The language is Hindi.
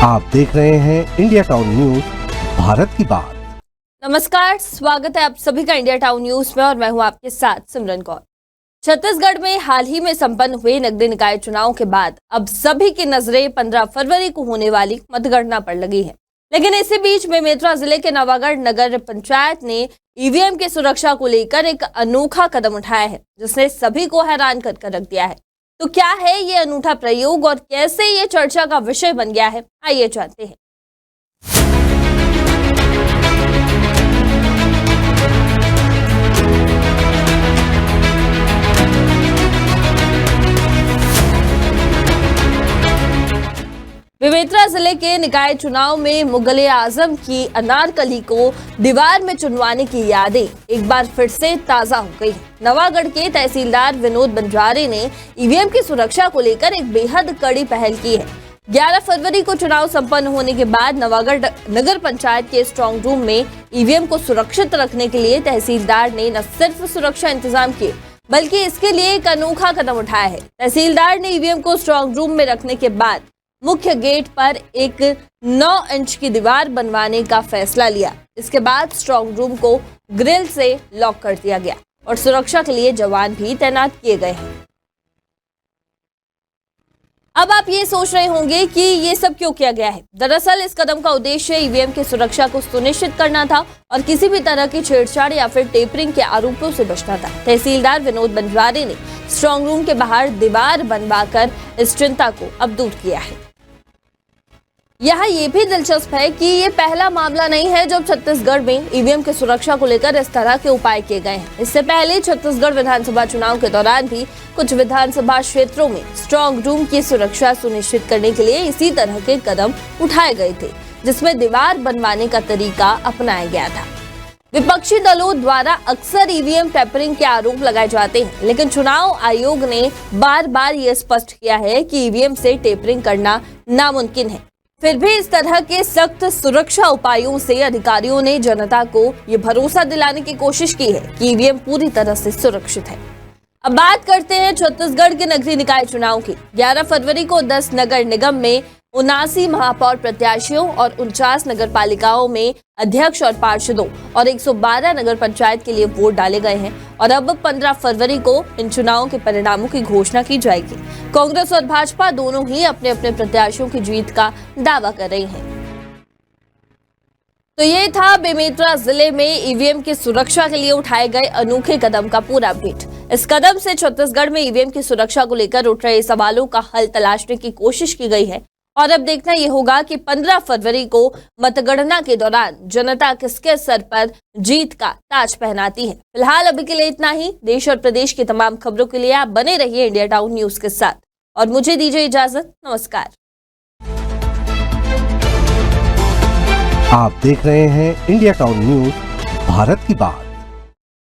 आप देख रहे हैं इंडिया टाउन न्यूज, भारत की बात। नमस्कार, स्वागत है आप सभी का इंडिया टाउन न्यूज में और मैं हूं आपके साथ सिमरन कौर। छत्तीसगढ़ में हाल ही में संपन्न हुए नगरीय निकाय चुनाव के बाद अब सभी की नजरें 15 फरवरी को होने वाली मतगणना पर लगी है। लेकिन इसी बीच बेमेतरा जिले के नवागढ़ नगर पंचायत ने ईवीएम की सुरक्षा को लेकर एक अनोखा कदम उठाया है, जिसने सभी को हैरान कर रख दिया है। तो क्या है ये अनूठा प्रयोग और कैसे ये चर्चा का विषय बन गया है, आइए जानते हैं। बेमेतरा जिले के निकाय चुनाव में मुगले आजम की अनारकली को दीवार में चुनवाने की यादें एक बार फिर से ताजा हो गई। नवागढ़ के तहसीलदार विनोद बंजारे ने ईवीएम की सुरक्षा को लेकर एक बेहद कड़ी पहल की है। 11 फरवरी को चुनाव संपन्न होने के बाद नवागढ़ नगर पंचायत के स्ट्रांग रूम में ईवीएम को सुरक्षित रखने के लिए तहसीलदार ने न सिर्फ सुरक्षा इंतजाम किए, बल्कि इसके लिए एक अनोखा कदम उठाया है। तहसीलदार ने ईवीएम को स्ट्रांग रूम में रखने के बाद मुख्य गेट पर एक 9 इंच की दीवार बनवाने का फैसला लिया। इसके बाद स्ट्रांग रूम को ग्रिल से लॉक कर दिया गया और सुरक्षा के लिए जवान भी तैनात किए गए हैं। अब आप ये सोच रहे होंगे कि ये सब क्यों किया गया है। दरअसल इस कदम का उद्देश्य ईवीएम की सुरक्षा को सुनिश्चित करना था और किसी भी तरह की छेड़छाड़ या फिर टेपरिंग के आरोपों से बचना था। तहसीलदार विनोद बंजारे ने स्ट्रांग रूम के बाहर दीवार बनवाकर इस चिंता को अब दूर किया है। यहाँ ये भी दिलचस्प है कि ये पहला मामला नहीं है जब छत्तीसगढ़ में ईवीएम की सुरक्षा को लेकर इस तरह के उपाय किए गए हैं। इससे पहले छत्तीसगढ़ विधानसभा चुनाव के दौरान भी कुछ विधानसभा क्षेत्रों में स्ट्रांग रूम की सुरक्षा सुनिश्चित करने के लिए इसी तरह के कदम उठाए गए थे, जिसमें दीवार बनवाने का तरीका अपनाया गया था। विपक्षी दलों द्वारा अक्सर ईवीएम टेपरिंग के आरोप लगाए जाते हैं, लेकिन चुनाव आयोग ने बार बार ये स्पष्ट किया है कि ईवीएम से टेपरिंग करना नामुमकिन है। फिर भी इस तरह के सख्त सुरक्षा उपायों से अधिकारियों ने जनता को ये भरोसा दिलाने की कोशिश की है कि ईवीएम पूरी तरह से सुरक्षित है। अब बात करते हैं छत्तीसगढ़ के नगरीय निकाय चुनाव की। 11 फरवरी को 10 नगर निगम में 79 महापौर प्रत्याशियों और 49 नगर पालिकाओं में अध्यक्ष और पार्षदों और 112 नगर पंचायत के लिए वोट डाले गए हैं और अब 15 फरवरी को इन चुनावों के परिणामों की घोषणा की जाएगी। कांग्रेस और भाजपा दोनों ही अपने अपने प्रत्याशियों की जीत का दावा कर रही हैं। तो ये था बेमेतरा जिले में ईवीएम की सुरक्षा के लिए उठाए गए अनोखे कदम का पूरा अपडेट। इस कदम से छत्तीसगढ़ में ईवीएम की सुरक्षा को लेकर उठ रहे सवालों का हल तलाशने की कोशिश की गई है और अब देखना यह होगा कि 15 फरवरी को मतगणना के दौरान जनता किसके सर पर जीत का ताज पहनाती है। फिलहाल अभी के लिए इतना ही। देश और प्रदेश की तमाम खबरों के लिए आप बने रहिए इंडिया टाउन न्यूज के साथ और मुझे दीजिए इजाजत। नमस्कार। आप देख रहे हैं इंडिया टाउन न्यूज, भारत की बात।